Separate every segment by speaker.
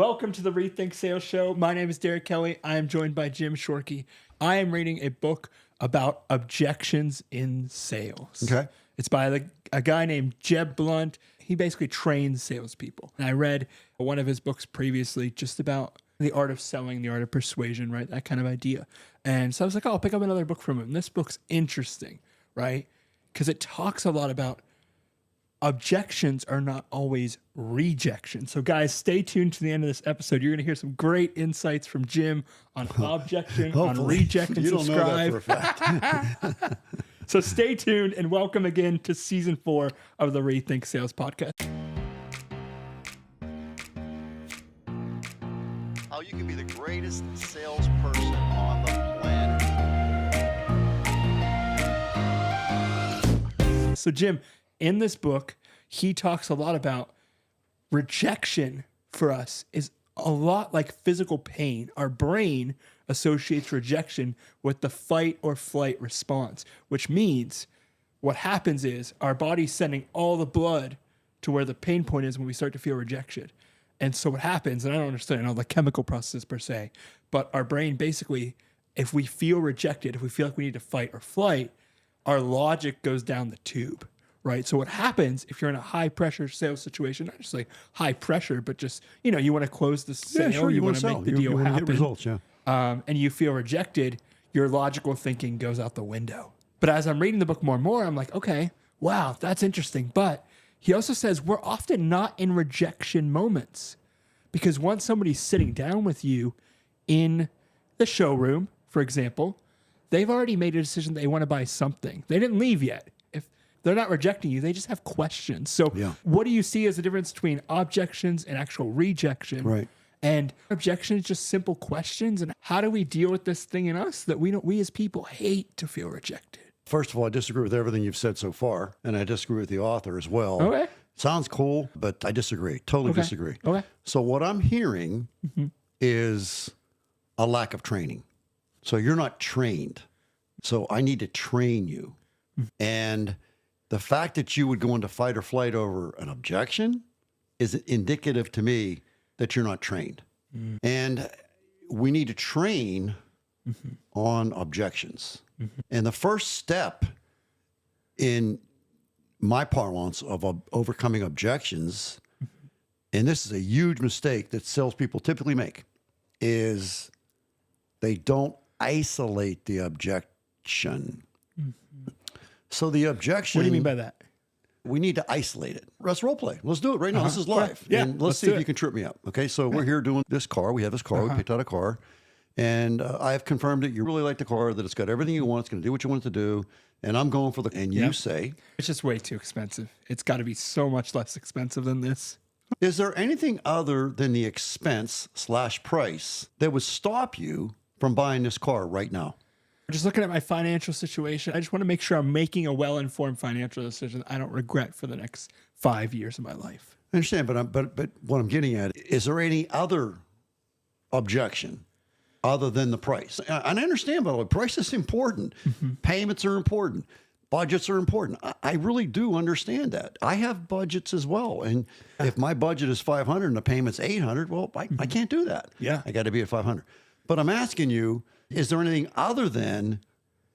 Speaker 1: Welcome to the Rethink Sales Show. My name is Derek Kelly. I am joined by Jim Shorkey. I am reading a book about objections in sales.
Speaker 2: Okay.
Speaker 1: It's by a guy named Jeb Blunt. He basically trains salespeople. And I read one of his books previously just about the art of selling, the art of persuasion, right? That kind of idea. And so I was like, oh, I'll pick up another book from him. And this book's interesting, right? Because it talks a lot about objections are not always rejections. So guys, stay tuned to the end of this episode. You're going to hear some great insights from Jim on objection, on reject, and
Speaker 2: you
Speaker 1: subscribe.
Speaker 2: Don't know that for a fact.
Speaker 1: So stay tuned and welcome again to season 4 of the Rethink Sales Podcast.
Speaker 3: How you can be the greatest salesperson on the planet.
Speaker 1: So Jim, in this book, he talks a lot about rejection for us is a lot like physical pain. Our brain associates rejection with the fight or flight response, which means what happens is our body's sending all the blood to where the pain point is when we start to feel rejection. And so what happens, and I don't understand all the chemical processes per se, but our brain basically, if we feel rejected, if we feel like we need to fight or flight, our logic goes down the tube. Right. So what happens if you're in a high pressure sales situation, not just like high pressure, but just, you want to close the sale,
Speaker 2: sure,
Speaker 1: you want to make the deal happen,
Speaker 2: get results,
Speaker 1: and you feel rejected, your logical thinking goes out the window. But as I'm reading the book more and more, I'm like, okay, wow, that's interesting. But he also says we're often not in rejection moments because once somebody's sitting down with you in the showroom, for example, they've already made a decision they want to buy something. They didn't leave yet. They're not rejecting you. They just have questions. So what do you see as the difference between objections and actual rejection?
Speaker 2: Right.
Speaker 1: And objection is just simple questions. And how do we deal with this thing in us that we as people hate to feel rejected?
Speaker 2: First of all, I disagree with everything you've said so far, and I disagree with the author as well.
Speaker 1: Okay.
Speaker 2: Sounds cool, but I disagree. Totally disagree.
Speaker 1: Okay.
Speaker 2: So what I'm hearing is a lack of training. So you're not trained. So I need to train you. And the fact that you would go into fight or flight over an objection is indicative to me that you're not trained. And we need to train on objections. And the first step in my parlance of overcoming objections, and this is a huge mistake that salespeople typically make, is they don't isolate the objection. So the objection...
Speaker 1: What do you mean by that?
Speaker 2: We need to isolate it. Let's role play. Let's do it right now. This is live.
Speaker 1: Yeah,
Speaker 2: and let's see if you can trip me up. Okay, so we're here doing this car. We have this car. We picked out a car. And I have confirmed that you really like the car, that it's got everything you want. It's going to do what you want it to do. And I'm going for the... And you say...
Speaker 1: It's just way too expensive. It's got to be so much less expensive than this.
Speaker 2: Is there anything other than the expense/price that would stop you from buying this car right now?
Speaker 1: Just looking at my financial situation, I just want to make sure I'm making a well-informed financial decision I don't regret for the next 5 years of my life.
Speaker 2: I understand, but what I'm getting at, is there any other objection other than the price? And I understand, by the way, price is important. Payments are important. Budgets are important. I really do understand that. I have budgets as well. And if my budget is $500 and the payment's $800, well, I can't do that.
Speaker 1: Yeah.
Speaker 2: I got to be at $500. But I'm asking you, is there anything other than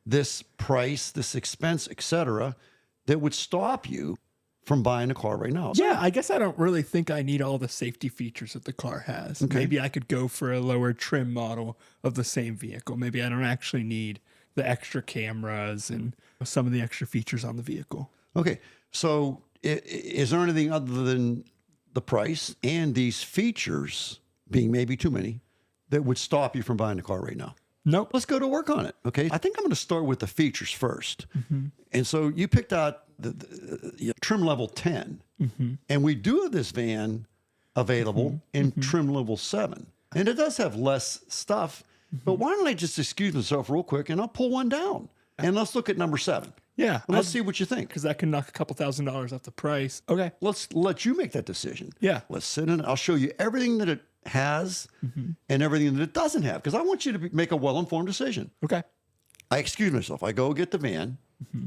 Speaker 2: this price, this expense, et cetera, that would stop you from buying a car right now?
Speaker 1: Yeah, I guess I don't really think I need all the safety features that the car has. Okay. Maybe I could go for a lower trim model of the same vehicle. Maybe I don't actually need the extra cameras and some of the extra features on the vehicle.
Speaker 2: Okay, so is there anything other than the price and these features being maybe too many that would stop you from buying a car right now?
Speaker 1: Nope.
Speaker 2: Let's go to work on it. Okay. I think I'm going to start with the features first. And so you picked out the trim level 10, and we do have this van available in trim level 7. And it does have less stuff, but why don't I just excuse myself real quick and I'll pull one down and let's look at number 7.
Speaker 1: Yeah.
Speaker 2: And let's see what you think.
Speaker 1: Because that can knock a couple $1,000s off the price. Okay.
Speaker 2: Let's let you make that decision.
Speaker 1: Yeah.
Speaker 2: Let's sit in. I'll show you everything that it has and everything that it doesn't have, because I want you to make a well-informed decision.
Speaker 1: Okay.
Speaker 2: I excuse myself. I go get the van.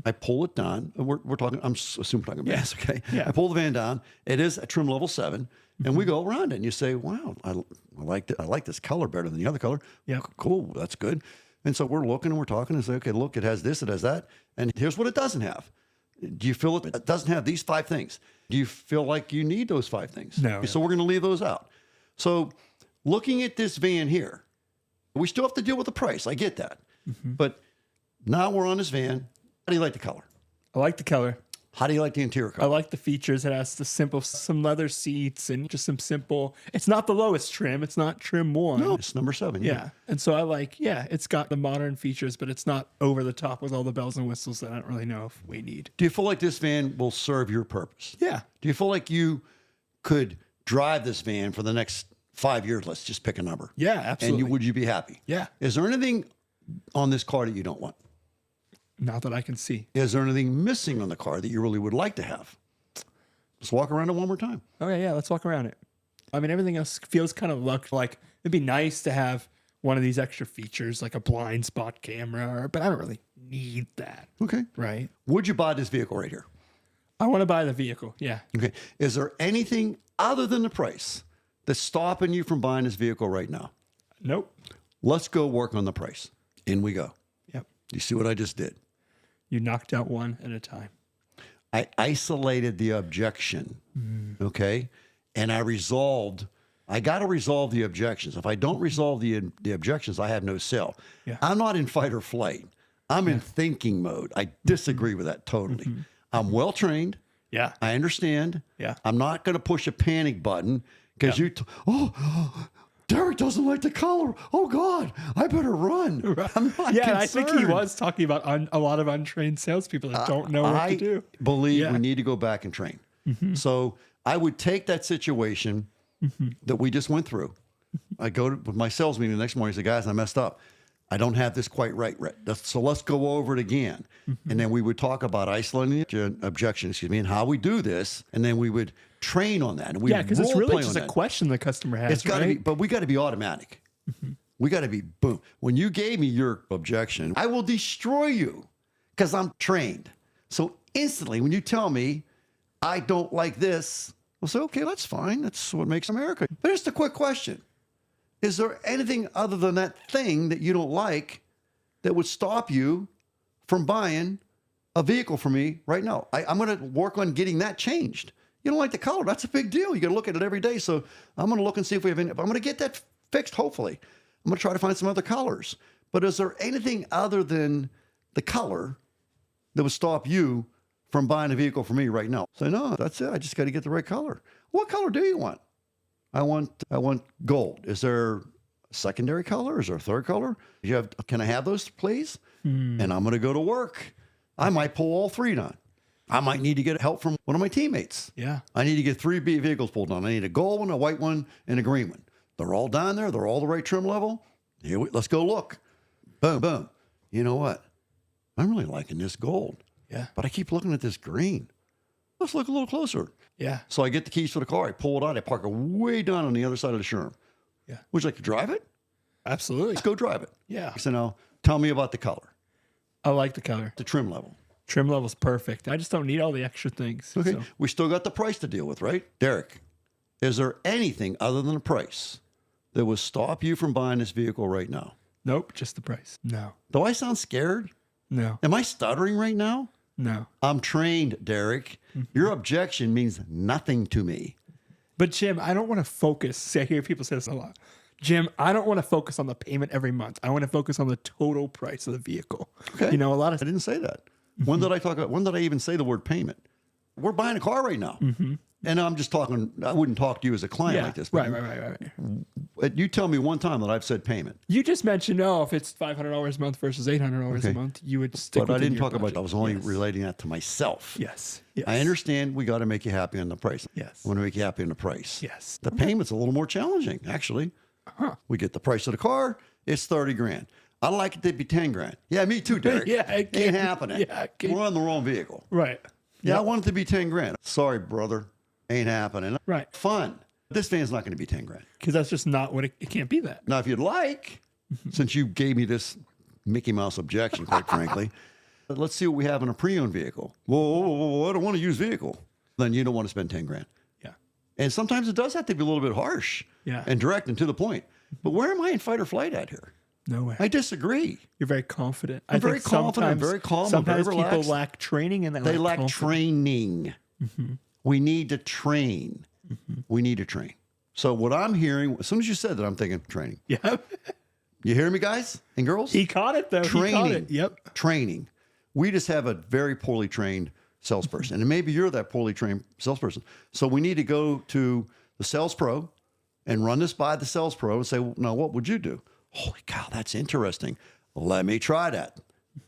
Speaker 2: I pull it down. We're talking, I'm assuming we're talking vans, okay?
Speaker 1: Yeah.
Speaker 2: I pull the van down. It is a trim level 7. And we go around it and you say, wow, I like this color better than the other color.
Speaker 1: Yep.
Speaker 2: Cool. That's good. And so we're looking and we're talking and say, okay, look, it has this, it has that. And here's what it doesn't have. Do you feel it doesn't have these 5 things? Do you feel like you need those 5 things?
Speaker 1: No.
Speaker 2: So we're going to leave those out. So looking at this van here, we still have to deal with the price. I get that. But now we're on this van. How do you like the color?
Speaker 1: I like the color.
Speaker 2: How do you like the interior
Speaker 1: I
Speaker 2: color?
Speaker 1: like the features. It has some leather seats and just some simple. It's not the lowest trim. It's not trim 1.
Speaker 2: No, it's number 7.
Speaker 1: Yeah. And so I like, it's got the modern features, but it's not over the top with all the bells and whistles that I don't really know if we need.
Speaker 2: Do you feel like this van will serve your purpose?
Speaker 1: Yeah.
Speaker 2: Do you feel like you could drive this van for the next 5 years? Let's just pick a number.
Speaker 1: Yeah, absolutely.
Speaker 2: And would you be happy?
Speaker 1: Yeah.
Speaker 2: Is there anything on this car that you don't want?
Speaker 1: Not that I can see.
Speaker 2: Is there anything missing on the car that you really would like to have? Let's walk around it one more time.
Speaker 1: Okay, yeah, let's walk around it. I mean, everything else feels kind of like it'd be nice to have one of these extra features like a blind spot camera, but I don't really need that.
Speaker 2: Okay.
Speaker 1: Right?
Speaker 2: Would you buy this vehicle right here?
Speaker 1: I want to buy the vehicle. Yeah.
Speaker 2: Okay. Is there anything other than the price that's stopping you from buying this vehicle right now?
Speaker 1: Nope.
Speaker 2: Let's go work on the price. In we go.
Speaker 1: Yep.
Speaker 2: You see what I just did?
Speaker 1: You knocked out one at a time.
Speaker 2: I isolated the objection, okay? And I got to resolve the objections. If I don't resolve the objections, I have no sale.
Speaker 1: Yeah.
Speaker 2: I'm not in fight or flight. I'm in thinking mode. I disagree with that totally. I'm well-trained.
Speaker 1: Yeah.
Speaker 2: I understand.
Speaker 1: Yeah.
Speaker 2: I'm not going to push a panic button because Derek doesn't like the color. Oh, God, I better run. I'm not
Speaker 1: Yeah, and I think he
Speaker 2: concerned.
Speaker 1: was talking about a lot of untrained salespeople that don't know what to do.
Speaker 2: I believe
Speaker 1: Yeah.
Speaker 2: we need to go back and train. So I would take that situation that we just went through. I go with my sales meeting the next morning and say, guys, I messed up. I don't have this quite right. So let's go over it again. And then we would talk about isolating the objection, and how we do this. And then we would train on that. And we
Speaker 1: Because it's
Speaker 2: role
Speaker 1: really
Speaker 2: play
Speaker 1: just
Speaker 2: on
Speaker 1: a
Speaker 2: that.
Speaker 1: question the customer has,
Speaker 2: It's got to
Speaker 1: right?
Speaker 2: be, but we got to be automatic. We got to be boom. When you gave me your objection, I will destroy you because I'm trained. So instantly, when you tell me I don't like this, I'll say, okay, that's fine. That's what makes America. But just a quick question. Is there anything other than that thing that you don't like that would stop you from buying a vehicle for me right now? I'm going to work on getting that changed. You don't like the color. That's a big deal. You got to look at it every day. So I'm going to look and see if we have any. I'm going to get that fixed, hopefully. I'm going to try to find some other colors. But is there anything other than the color that would stop you from buying a vehicle for me right now? Say, no, that's it. I just got to get the right color. What color do you want? I want gold. Is there a secondary color? Is there a third color? Can I have those, please? And I'm going to go to work. I might pull all 3 down. I might need to get help from one of my teammates.
Speaker 1: Yeah.
Speaker 2: I need to get 3 vehicles pulled down. I need a gold one, a white one, and a green one. They're all down there. They're all the right trim level. Let's go look. Boom, boom. You know what? I'm really liking this gold.
Speaker 1: Yeah.
Speaker 2: But I keep looking at this green. Let's look a little closer.
Speaker 1: Yeah.
Speaker 2: So I get the keys for the car. I pull it out. I park it way down on the other side of the showroom.
Speaker 1: Yeah.
Speaker 2: Would you like to drive it?
Speaker 1: Absolutely.
Speaker 2: Let's go drive it.
Speaker 1: Yeah.
Speaker 2: So now tell me about the color,
Speaker 1: I like the color.
Speaker 2: the trim level.
Speaker 1: Trim level's perfect. I just don't need all the extra things.
Speaker 2: Okay.
Speaker 1: So.
Speaker 2: We still got the price to deal with, right? Derek, is there anything other than the price that would stop you from buying this vehicle right now?
Speaker 1: Nope, just the price. No.
Speaker 2: Do I sound scared?
Speaker 1: No.
Speaker 2: Am I stuttering right now?
Speaker 1: No.
Speaker 2: I'm trained, Derek. Your objection means nothing to me.
Speaker 1: But Jim, I don't want to focus. See, I hear people say this a lot. Jim, I don't want to focus on the payment every month. I want to focus on the total price of the vehicle.
Speaker 2: Okay.
Speaker 1: You know, a lot of
Speaker 2: I didn't say that. When did I even say the word payment? We're buying a car right now. And I'm just talking, I wouldn't talk to you as a client like this. But
Speaker 1: Right.
Speaker 2: You tell me one time that I've said payment.
Speaker 1: You just mentioned, if it's $500 a month versus $800 a month, you would stick
Speaker 2: But
Speaker 1: with
Speaker 2: I didn't
Speaker 1: your
Speaker 2: talk about
Speaker 1: budget.
Speaker 2: it. I was only
Speaker 1: Yes.
Speaker 2: relating that to myself.
Speaker 1: Yes.
Speaker 2: I understand we got to make you happy on the price.
Speaker 1: Yes.
Speaker 2: I want to make you happy on the price.
Speaker 1: Yes.
Speaker 2: The payment's a little more challenging, actually. We get the price of the car, it's 30 grand. I'd like it to be 10 grand. Yeah, me too, Derek.
Speaker 1: Yeah, it
Speaker 2: ain't
Speaker 1: can't-
Speaker 2: happening.
Speaker 1: yeah, it can't-
Speaker 2: We're on the wrong vehicle.
Speaker 1: Right.
Speaker 2: Yeah, I want it to be 10 grand. Sorry, brother. Ain't happening.
Speaker 1: Right.
Speaker 2: Fun. This van's not going to be 10 grand.
Speaker 1: Because that's just not what it can't be that.
Speaker 2: Now, if you'd like, since you gave me this Mickey Mouse objection, quite frankly, let's see what we have in a pre-owned vehicle. Whoa, I don't want a used vehicle. Then you don't want to spend 10 grand.
Speaker 1: Yeah.
Speaker 2: And sometimes it does have to be a little bit harsh
Speaker 1: Yeah.
Speaker 2: and direct and to the point. But where am I in fight or flight at here?
Speaker 1: Nowhere.
Speaker 2: I disagree.
Speaker 1: You're very confident.
Speaker 2: I'm very confident. I'm very calm. I'm
Speaker 1: Sometimes
Speaker 2: very
Speaker 1: people
Speaker 2: relaxed.
Speaker 1: lack training and
Speaker 2: They lack
Speaker 1: confidence.
Speaker 2: training. We need to train. We need to train. So what I'm hearing, as soon as you said that, I'm thinking training.
Speaker 1: Yeah.
Speaker 2: You hear me, guys and girls?
Speaker 1: He caught it though. He caught
Speaker 2: Training.
Speaker 1: it. Yep.
Speaker 2: Training. We just have a very poorly trained salesperson. And maybe you're that poorly trained salesperson. So we need to go to the sales pro and run this by the sales pro and say, well, now, what would you do? Holy cow, that's interesting. Let me try that.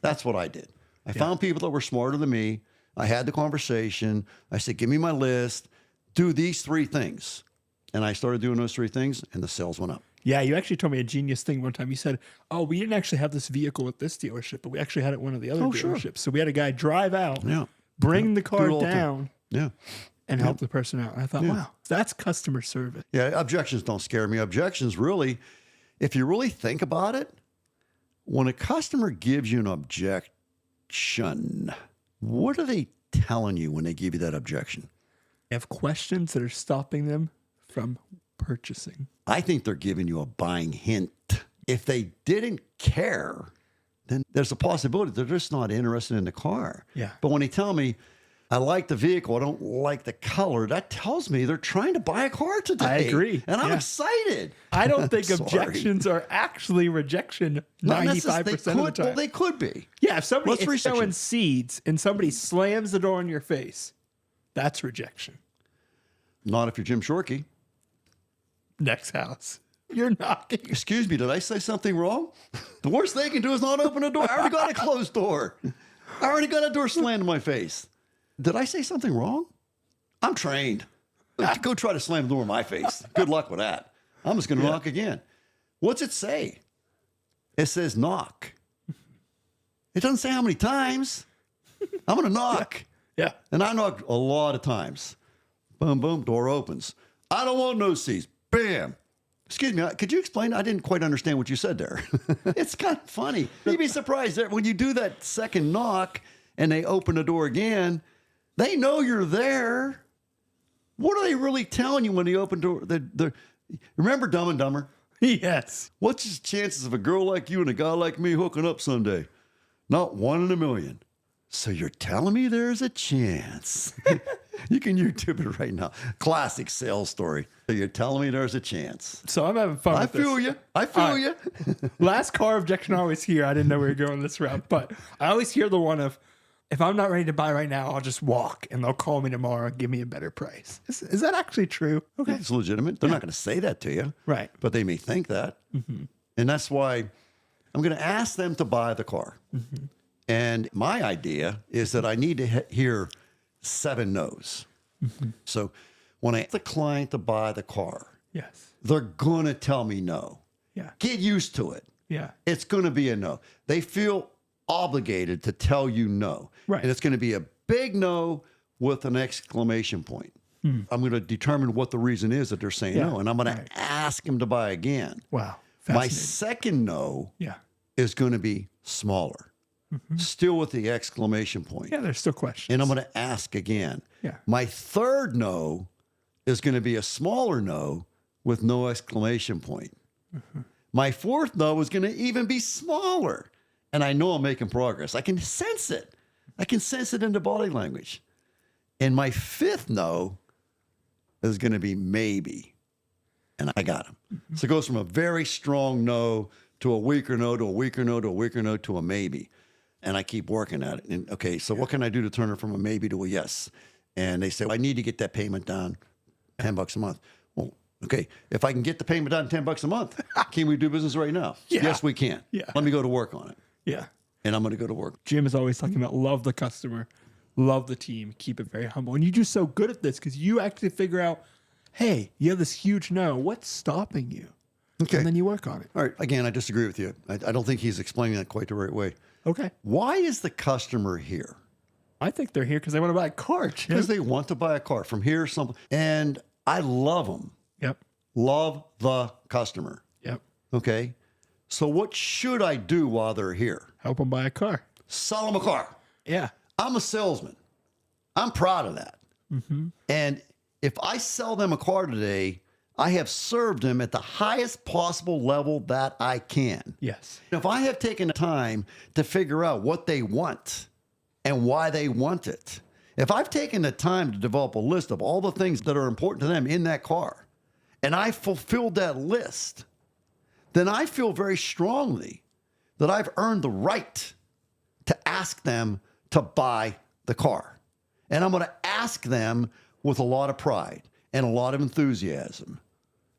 Speaker 2: That's what I did. I found people that were smarter than me. I had the conversation. I said, give me my list. Do these 3 things. And I started doing those 3 things, and the sales went up.
Speaker 1: Yeah, you actually told me a genius thing one time. You said, "Oh, we didn't actually have this vehicle at this dealership, but we actually had it at one of the other dealerships.
Speaker 2: Sure.
Speaker 1: So we had a guy drive out,
Speaker 2: Yeah.
Speaker 1: bring the
Speaker 2: Do
Speaker 1: car
Speaker 2: it all the time.
Speaker 1: down,
Speaker 2: Yeah.
Speaker 1: and help the person out." And I thought, wow, that's customer service.
Speaker 2: Yeah, objections don't scare me. Objections really, if you really think about it, when a customer gives you an objection, what are they telling you when they give you that objection?
Speaker 1: They have questions that are stopping them from purchasing.
Speaker 2: I think they're giving you a buying hint. If they didn't care, then there's a possibility they're just not interested in the car.
Speaker 1: Yeah.
Speaker 2: But when they tell me, I like the vehicle, I don't like the color, that tells me they're trying to buy a car today.
Speaker 1: I agree.
Speaker 2: And I'm
Speaker 1: Yeah.
Speaker 2: excited.
Speaker 1: I don't think
Speaker 2: Sorry.
Speaker 1: objections are actually rejection
Speaker 2: Not
Speaker 1: 95%
Speaker 2: necessarily-
Speaker 1: of the time.
Speaker 2: Well, they could be.
Speaker 1: Yeah, if somebody
Speaker 2: What's
Speaker 1: if
Speaker 2: rejection?
Speaker 1: someone seeds and somebody slams the door in your face, that's rejection.
Speaker 2: Not if you're Jim Shorkey.
Speaker 1: Next house. You're knocking.
Speaker 2: Excuse me, did I say something wrong? The worst they can do is not open a door. I already got a closed door. I already got a door slammed in my face. Did I say something wrong? I'm trained. Go try to slam the door in my face. Good luck with that. I'm just going to knock again. What's it say? It says knock. It doesn't say how many times. I'm going to knock.
Speaker 1: Yeah.
Speaker 2: And I knock a lot of times. Boom, boom, door opens. I don't want no seats. Bam. Excuse me, could you explain? I didn't quite understand what you said there. It's kind of funny. You'd be surprised that when you do that second knock and they open the door again, they know you're there. What are they really telling you when they open door? Remember Dumb and Dumber?
Speaker 1: Yes.
Speaker 2: What's the chances of a girl like you and a guy like me hooking up someday? Not 1 in a million. So you're telling me there's a chance. You can YouTube it right now. Classic sales story. So you're telling me there's a chance.
Speaker 1: So I'm having fun
Speaker 2: I
Speaker 1: with this.
Speaker 2: feel you. I feel
Speaker 1: All
Speaker 2: you.
Speaker 1: Last car objection I always hear. I didn't know we were going this route, but I always hear the one of, if I'm not ready to buy right now, I'll just walk and they'll call me tomorrow and give me a better price. Is that actually true? Okay.
Speaker 2: It's legitimate. They're not going to say that to you.
Speaker 1: Right.
Speaker 2: But they may think that. And that's why I'm going to ask them to buy the car. And my idea is that I need to hear 7 no's. So when I ask the client to buy the car,
Speaker 1: Yes.
Speaker 2: they're going to tell me no.
Speaker 1: Yeah.
Speaker 2: Get used to it.
Speaker 1: Yeah.
Speaker 2: It's going to be a no. They feel obligated to tell you no.
Speaker 1: Right.
Speaker 2: And it's going to be a big no with an exclamation point. I'm going to determine what the reason is that they're saying
Speaker 1: Yeah.
Speaker 2: no. And I'm going to ask them to buy again.
Speaker 1: Wow.
Speaker 2: My
Speaker 1: Fascinating.
Speaker 2: second no
Speaker 1: Yeah.
Speaker 2: is going to be smaller, still with the exclamation point.
Speaker 1: Yeah, there's still questions.
Speaker 2: And I'm going to ask again.
Speaker 1: Yeah.
Speaker 2: My third no is going to be a smaller no with no exclamation point. My fourth no is going to even be smaller. And I know I'm making progress. I can sense it. I can sense it in the body language. And my fifth no is going to be maybe. And I got him. So it goes from a very strong no to a weaker no to a weaker no to a weaker no to a maybe. And I keep working at it. And okay, so what can I do to turn it from a maybe to a yes? And they say, well, I need to get that payment down $10 a month. Well, okay, if I can get the payment down $10 a month, can we do business right now?
Speaker 1: Yeah.
Speaker 2: Yes, we can.
Speaker 1: Yeah.
Speaker 2: Let me go to work on it.
Speaker 1: Yeah.
Speaker 2: And I'm going to go to work.
Speaker 1: Jim is always talking about love the customer, love the team, keep it very humble. And you do so good at this because you actually figure out, hey, you have this huge no. What's stopping you?
Speaker 2: Okay.
Speaker 1: And then you work on it.
Speaker 2: All right. Again, I disagree with you. I don't think he's explaining that quite the right way.
Speaker 1: Okay.
Speaker 2: Why is the customer here?
Speaker 1: I think they're here because they want to buy a car, Jim.
Speaker 2: Because they want to buy a car from here, something. And I love them.
Speaker 1: Yep.
Speaker 2: Love the customer.
Speaker 1: Yep.
Speaker 2: Okay. So what should I do while they're here?
Speaker 1: Help them buy a car.
Speaker 2: Sell them a car.
Speaker 1: Yeah.
Speaker 2: I'm a salesman. I'm proud of that. And if I sell them a car today, I have served them at the highest possible level that I can.
Speaker 1: Yes.
Speaker 2: If I have taken the time to figure out what they want and why they want it, if I've taken the time to develop a list of all the things that are important to them in that car, and I fulfilled that list, then I feel very strongly that I've earned the right to ask them to buy the car. And I'm going to ask them with a lot of pride and a lot of enthusiasm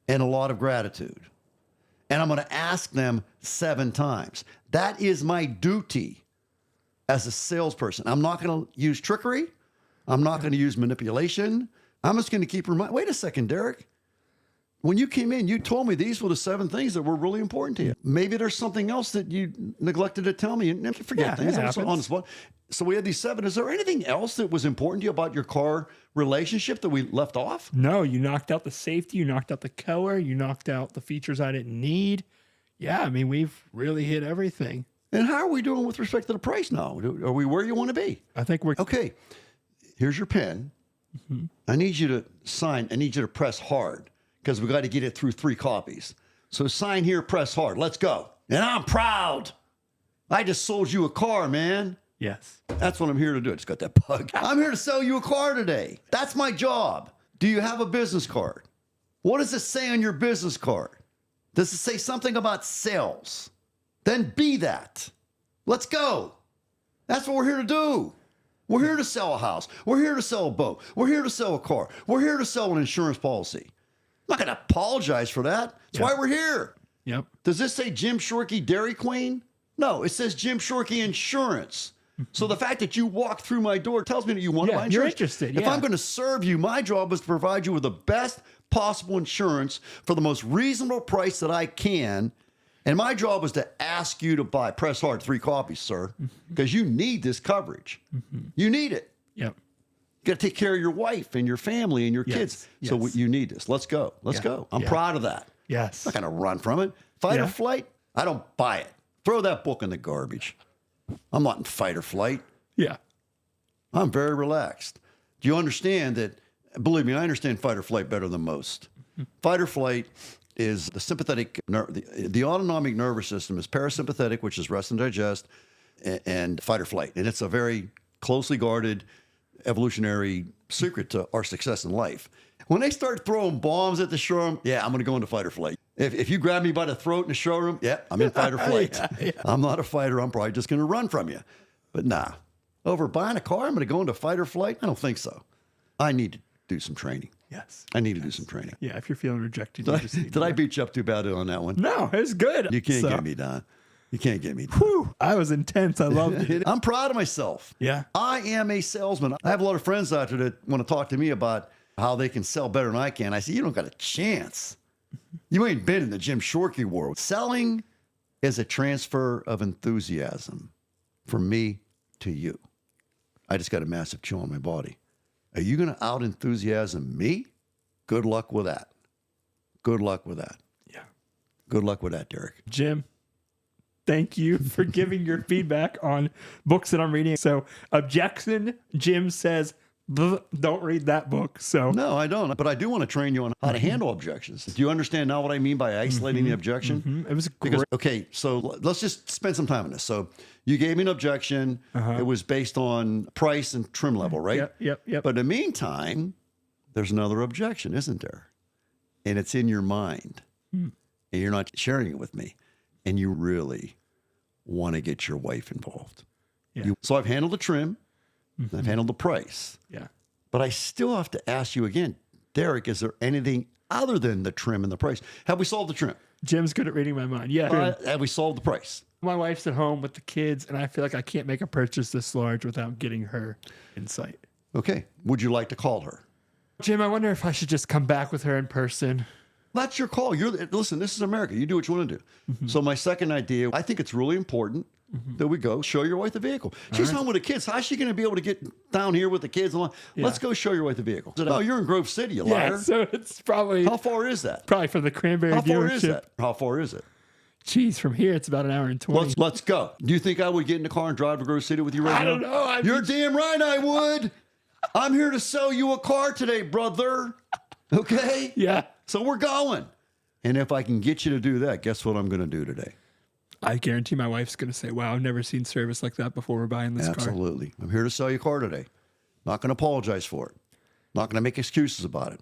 Speaker 2: and a lot of gratitude. And I'm going to ask them 7 times. That is my duty as a salesperson. I'm not going to use trickery. I'm not going to use manipulation. I'm just going to keep reminding. Wait a second, Derek. When you came in, you told me these were the 7 things that were really important to you. Maybe there's something else that you neglected to tell me. You forget things. I'm so on the spot. So we had these 7. Is there anything else that was important to you about your car relationship that we left off?
Speaker 1: No, you knocked out the safety. You knocked out the color. You knocked out the features I didn't need. Yeah, I mean, we've really hit everything.
Speaker 2: And how are we doing with respect to the price now? Are we where you want to be?
Speaker 1: I think we're...
Speaker 2: Okay, here's your pen. Mm-hmm. I need you to sign. I need you to press hard because we got to get it through 3 copies. So sign here, press hard. Let's go. And I'm proud. I just sold you a car, man.
Speaker 1: Yes.
Speaker 2: That's what I'm here to do. I just got that bug. I'm here to sell you a car today. That's my job. Do you have a business card? What does it say on your business card? Does it say something about sales? Then be that. Let's go. That's what we're here to do. We're here to sell a house. We're here to sell a boat. We're here to sell a car. We're here to sell an insurance policy. I'm not going to apologize for that. That's why we're here.
Speaker 1: Yep.
Speaker 2: Does this say Jim Shorkey Dairy Queen? No, it says Jim Shorkey Insurance. So the fact that you walk through my door tells me that you want to buy insurance.
Speaker 1: You're interested.
Speaker 2: If I'm going to serve you, my job is to provide you with the best possible insurance for the most reasonable price that I can. And my job is to ask you to buy. Press hard, 3 copies, sir, because you need this coverage. You need it.
Speaker 1: Yep.
Speaker 2: You got to take care of your wife and your family and your kids. So you need this. Let's go. Let's go. I'm proud of that.
Speaker 1: Yes.
Speaker 2: I'm not going to run from it. Fight or flight, I don't buy it. Throw that book in the garbage. I'm not in fight or flight.
Speaker 1: Yeah.
Speaker 2: I'm very relaxed. Do you understand that? Believe me, I understand fight or flight better than most. Fight or flight is the sympathetic, the autonomic nervous system is parasympathetic, which is rest and digest, and fight or flight. And it's a very closely guarded evolutionary secret to our success in life. When they start throwing bombs at the showroom, I'm going to go into fight or flight. If you grab me by the throat in the showroom, I'm in fight or flight. I'm not a fighter. I'm probably just going to run from you. But nah, over buying a car, I'm going to go into fight or flight? I don't think so. I need to do some training.
Speaker 1: Yes.
Speaker 2: I need to do some training.
Speaker 1: Yeah, if you're feeling rejected.
Speaker 2: Did I beat you up too bad on that one?
Speaker 1: No, it was good.
Speaker 2: You can't get me done. You can't get me done.
Speaker 1: Whew, I was intense. I loved it.
Speaker 2: I'm proud of myself.
Speaker 1: Yeah.
Speaker 2: I am a salesman. I have a lot of friends out there that want to talk to me about how they can sell better than I can. I say, you don't got a chance. You ain't been in the Jim Shorkey world. Selling is a transfer of enthusiasm from me to you. I just got a massive chill on my body. Are you going to out-enthusiasm me? Good luck with that. Good luck with that.
Speaker 1: Yeah.
Speaker 2: Good luck with that, Derek.
Speaker 1: Jim, thank you for giving your feedback on books that I'm reading. So, Objection, Jim says, don't read that book. So
Speaker 2: no, I don't. But I do want to train you on how to handle objections. Do you understand now what I mean by isolating the objection?
Speaker 1: It was great.
Speaker 2: Okay, so let's just spend some time on this. So you gave me an objection. It was based on price and trim level, right?
Speaker 1: Yep.
Speaker 2: But in the meantime, there's another objection, isn't there? And it's in your mind. And you're not sharing it with me. And you really want to get your wife involved.
Speaker 1: Yeah.
Speaker 2: So I've handled the trim. I've handled the price.
Speaker 1: Yeah.
Speaker 2: But I still have to ask you again, Derek, is there anything other than the trim and the price? Have we solved the trim?
Speaker 1: Jim's good at reading my mind. Yeah.
Speaker 2: Have we solved the price?
Speaker 1: My wife's at home with the kids, and I feel like I can't make a purchase this large without getting her insight.
Speaker 2: Okay. Would you like to call her?
Speaker 1: Jim, I wonder if I should just come back with her in person.
Speaker 2: That's your call. Listen, this is America. You do what you want to do. So my second idea, I think it's really important that we go show your wife the vehicle. She's home with the kids. How's she going to be able to get down here with the kids? Let's go show your wife the vehicle. Oh, you're in Grove City, you liar.
Speaker 1: Yeah, so it's probably...
Speaker 2: How far is that?
Speaker 1: Probably from the Cranberry
Speaker 2: How far
Speaker 1: dealership.
Speaker 2: is that? How far is it?
Speaker 1: Geez, from here, it's about an hour and 20.
Speaker 2: Let's go. Do you think I would get in the car and drive to Grove City with you right now?
Speaker 1: I don't know.
Speaker 2: You're damn right I would. I'm here to sell you a car today, brother. Okay?
Speaker 1: Yeah.
Speaker 2: So we're going. And if I can get you to do that, guess what I'm going to do today?
Speaker 1: I guarantee my wife's going to say, wow, I've never seen service like that before we're buying this car.
Speaker 2: Absolutely. I'm here to sell you a car today. Not going to apologize for it. Not going to make excuses about it.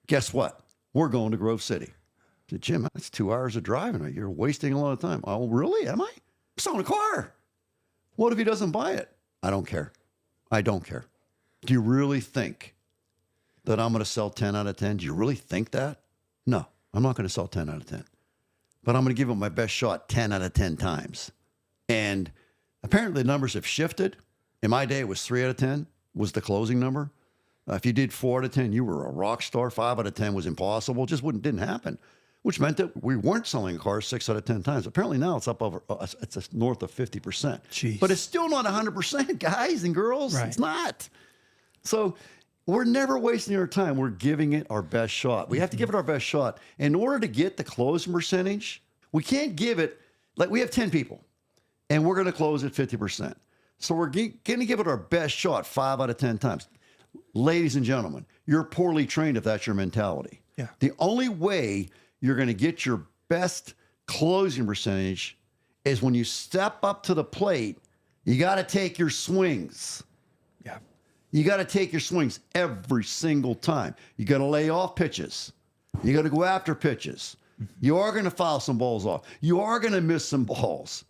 Speaker 2: Guess what? We're going to Grove City. I said, Jim, that's 2 hours of driving. You're wasting a lot of time. Oh, really? Am I? I'm selling a car. What if he doesn't buy it? I don't care. I don't care. Do you really think that I'm going to sell 10 out of 10? Do you really think that? No, I'm not going to sell 10 out of 10. But I'm going to give it my best shot 10 out of 10 times. And apparently the numbers have shifted. In my day, it was 3 out of 10 was the closing number. If you did 4 out of 10, you were a rock star. 5 out of 10 was impossible. Just didn't happen, which meant that we weren't selling cars 6 out of 10 times. Apparently now it's up over, it's north of 50%.
Speaker 1: Jeez.
Speaker 2: But it's still not 100%, guys and girls.
Speaker 1: Right.
Speaker 2: It's not. So we're never wasting our time. We're giving it our best shot. We have to give it our best shot. In order to get the closing percentage, we can't give it, like we have 10 people, and we're going to close at 50%. So we're going to give it our best shot 5 out of 10 times. Ladies and gentlemen, you're poorly trained if that's your mentality.
Speaker 1: Yeah.
Speaker 2: The only way you're going to get your best closing percentage is when you step up to the plate, you got to take your swings.
Speaker 1: Yeah.
Speaker 2: You got to take your swings every single time. You got to lay off pitches. You got to go after pitches. You are going to foul some balls off. You are going to miss some balls.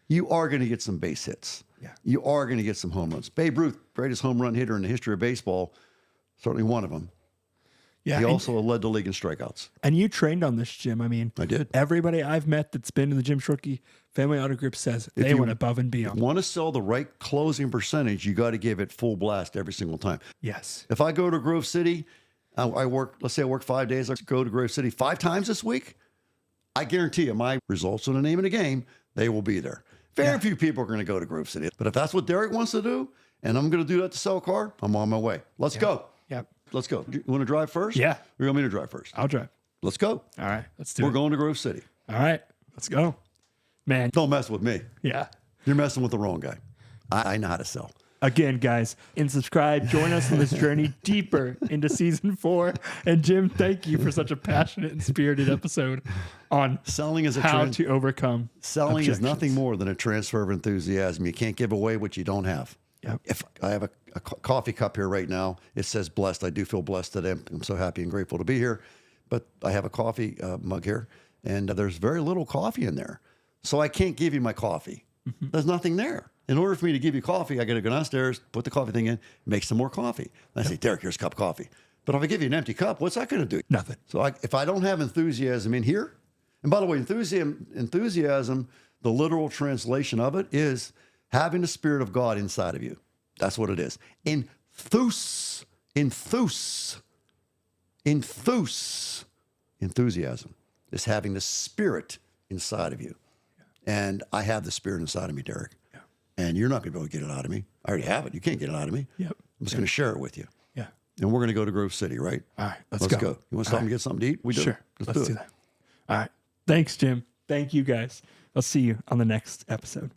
Speaker 2: You are going to get some base hits.
Speaker 1: Yeah.
Speaker 2: You are going to get some home runs. Babe Ruth, greatest home run hitter in the history of baseball, certainly one of them.
Speaker 1: Yeah.
Speaker 2: He
Speaker 1: and,
Speaker 2: also led the league in strikeouts.
Speaker 1: and you trained on this, Jim. I mean,
Speaker 2: I did.
Speaker 1: Everybody I've met that's been in the Jim Shorkey Family Auto Group says
Speaker 2: If
Speaker 1: they
Speaker 2: you
Speaker 1: went above and beyond.
Speaker 2: Want to sell the right closing percentage, you got to give it full blast every single time.
Speaker 1: Yes.
Speaker 2: If I go to Grove City, let's say I work 5 days, I go to Grove City 5 times this week, I guarantee you my results in the name of the game, they will be there. Very few people are going to go to Grove City. But if that's what Derek wants to do, and I'm going to do that to sell a car, I'm on my way. Let's go.
Speaker 1: Yep.
Speaker 2: Let's go. You want to drive first?
Speaker 1: Yeah.
Speaker 2: Or you want me to drive first?
Speaker 1: I'll drive.
Speaker 2: Let's go.
Speaker 1: All right. Let's do
Speaker 2: We're
Speaker 1: it.
Speaker 2: going to Grove City.
Speaker 1: All right. Let's go. Man.
Speaker 2: Don't mess with me.
Speaker 1: Yeah.
Speaker 2: You're messing with the wrong guy. I know how to sell.
Speaker 1: Again, guys, and subscribe. Join us on this journey deeper into season 4. And Jim, thank you for such a passionate and spirited episode on
Speaker 2: Selling is
Speaker 1: how to overcome.
Speaker 2: Selling is
Speaker 1: objections.
Speaker 2: nothing more than a transfer of enthusiasm. You can't give away what you don't have.
Speaker 1: Yep.
Speaker 2: If I have a coffee cup here right now, it says blessed. I do feel blessed today. I'm so happy and grateful to be here. But I have a coffee mug here, and there's very little coffee in there. So I can't give you my coffee. There's nothing there. In order for me to give you coffee, I got to go downstairs, put the coffee thing in, make some more coffee. And I say, Derek, here's a cup of coffee. But if I give you an empty cup, what's that going to do?
Speaker 1: Nothing.
Speaker 2: So if I don't have enthusiasm in here, and by the way, enthusiasm, the literal translation of it is having the Spirit of God inside of you. That's what it is. Enthusiasm is having the Spirit inside of you. And I have the Spirit inside of me, Derek.
Speaker 1: Yeah.
Speaker 2: And you're not going to be able to get it out of me. I already have it. You can't get it out of me.
Speaker 1: Yep.
Speaker 2: I'm just going to share it with you.
Speaker 1: Yeah.
Speaker 2: And we're going to go to Grove City, right?
Speaker 1: All right. Let's
Speaker 2: Let's
Speaker 1: go.
Speaker 2: go. You want to stop and get something to eat? We do.
Speaker 1: Sure.
Speaker 2: Let's
Speaker 1: do that. All right. Thanks, Jim. Thank you, guys. I'll see you on the next episode.